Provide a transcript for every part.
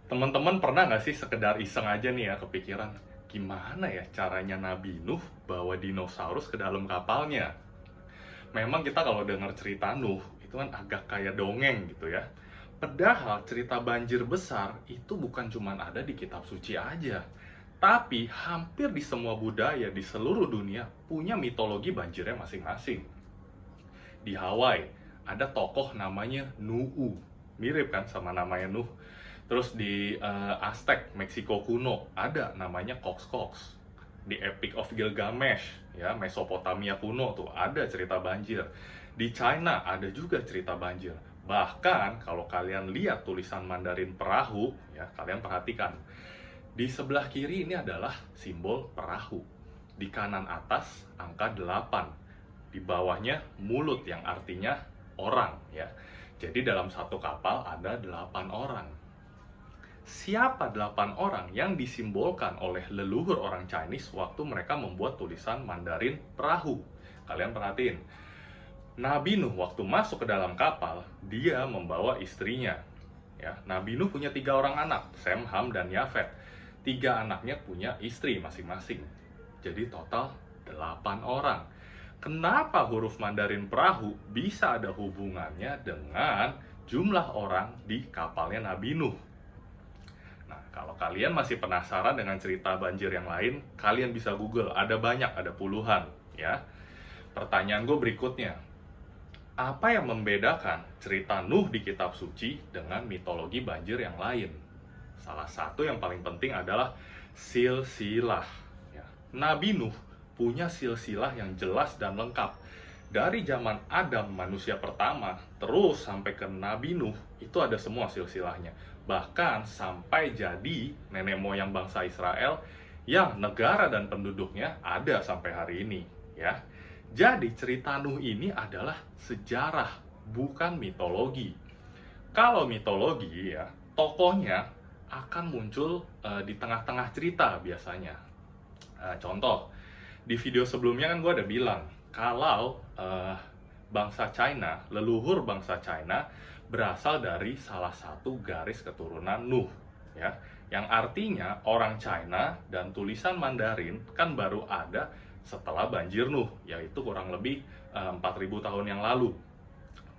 Teman-teman pernah nggak sih sekedar iseng aja nih ya kepikiran, gimana ya caranya Nabi Nuh bawa dinosaurus ke dalam kapalnya? Memang kita kalau dengar cerita Nuh, itu kan agak kayak dongeng gitu ya. Padahal cerita banjir besar itu bukan cuma ada di kitab suci aja. Tapi hampir di semua budaya di seluruh dunia punya mitologi banjirnya masing-masing. Di Hawaii ada tokoh namanya Nu'u, mirip kan sama namanya Nuh. Terus di Aztec, Meksiko kuno ada namanya Coxcox. Di Epic of Gilgamesh, ya Mesopotamia kuno tuh ada cerita banjir. Di China ada juga cerita banjir. Bahkan kalau kalian lihat tulisan Mandarin perahu, ya kalian perhatikan. Di sebelah kiri ini adalah simbol perahu. Di kanan atas angka 8. Di bawahnya mulut yang artinya orang, ya. Jadi dalam satu kapal ada 8 orang. Siapa 8 orang yang disimbolkan oleh leluhur orang Chinese waktu mereka membuat tulisan Mandarin perahu? Kalian perhatiin. Nabi Nuh waktu masuk ke dalam kapal, dia membawa istrinya. Ya, Nabi Nuh punya 3 orang anak, Sem, Ham, dan Yafet. 3 anaknya punya istri masing-masing. Jadi total 8 orang. Kenapa huruf Mandarin perahu bisa ada hubungannya dengan jumlah orang di kapalnya Nabi Nuh? Nah, kalau kalian masih penasaran dengan cerita banjir yang lain, kalian bisa Google. Ada banyak, ada puluhan, ya. Pertanyaan gue berikutnya, apa yang membedakan cerita Nuh di kitab suci dengan mitologi banjir yang lain? Salah satu yang paling penting adalah silsilah. Ya. Nabi Nuh punya silsilah yang jelas dan lengkap. Dari zaman Adam manusia pertama terus sampai ke Nabi Nuh itu ada semua silsilahnya. Bahkan sampai jadi nenek moyang bangsa Israel yang negara dan penduduknya ada sampai hari ini, ya. Jadi cerita Nuh ini adalah sejarah, bukan mitologi. Kalau mitologi ya, tokohnya akan muncul di tengah-tengah cerita biasanya. Contoh, di video sebelumnya kan gue ada bilang kalau bangsa China, leluhur bangsa China berasal dari salah satu garis keturunan Nuh, ya, yang artinya orang China, dan tulisan Mandarin kan baru ada setelah banjir Nuh, yaitu kurang lebih 4.000 tahun yang lalu.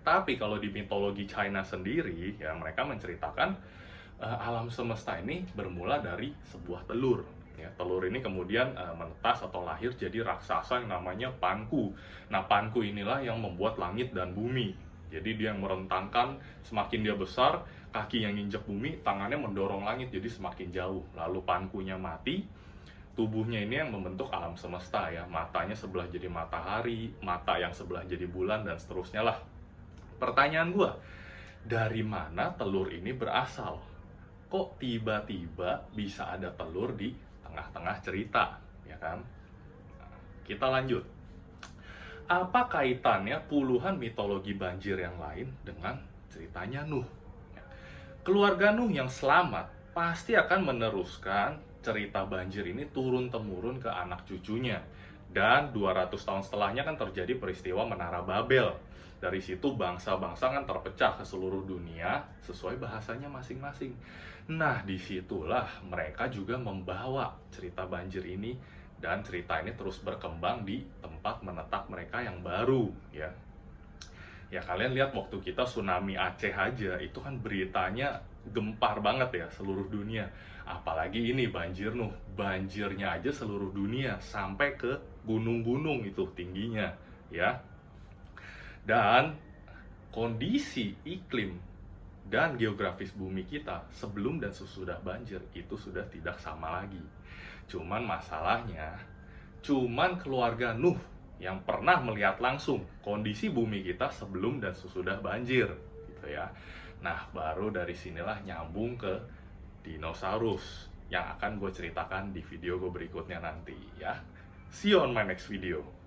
Tapi kalau di mitologi China sendiri, ya mereka menceritakan alam semesta ini bermula dari sebuah telur. Ya, telur ini kemudian menetas atau lahir jadi raksasa yang namanya Panku. Nah, Panku inilah yang membuat langit dan bumi. Jadi dia yang merentangkan, semakin dia besar, kaki yang nginjek bumi, tangannya mendorong langit jadi semakin jauh. Lalu Pankunya mati, tubuhnya ini yang membentuk alam semesta ya. Matanya sebelah jadi matahari, mata yang sebelah jadi bulan, dan seterusnya lah. Pertanyaan gue, dari mana telur ini berasal? Kok tiba-tiba bisa ada telur di tengah-tengah cerita, ya kan? Nah, kita lanjut. Apa kaitannya puluhan mitologi banjir yang lain dengan ceritanya Nuh? Ya. Keluarga Nuh yang selamat pasti akan meneruskan cerita banjir ini turun-temurun ke anak cucunya. Dan 200 tahun setelahnya kan terjadi peristiwa Menara Babel. Dari situ bangsa-bangsa kan terpecah ke seluruh dunia sesuai bahasanya masing-masing. Nah, disitulah mereka juga membawa cerita banjir ini, dan cerita ini terus berkembang di tempat menetap mereka yang baru, ya. Ya, kalian lihat waktu kita tsunami Aceh aja, itu kan beritanya gempar banget ya seluruh dunia. Apalagi ini banjir Nuh, banjirnya aja seluruh dunia sampai ke gunung-gunung itu tingginya, ya. Dan kondisi iklim dan geografis bumi kita sebelum dan sesudah banjir itu sudah tidak sama lagi. Cuman masalahnya, cuman keluarga Nuh yang pernah melihat langsung kondisi bumi kita sebelum dan sesudah banjir, gitu ya. Nah, baru dari sinilah nyambung ke dinosaurus yang akan gue ceritakan di video gue berikutnya nanti, ya. See you on my next video.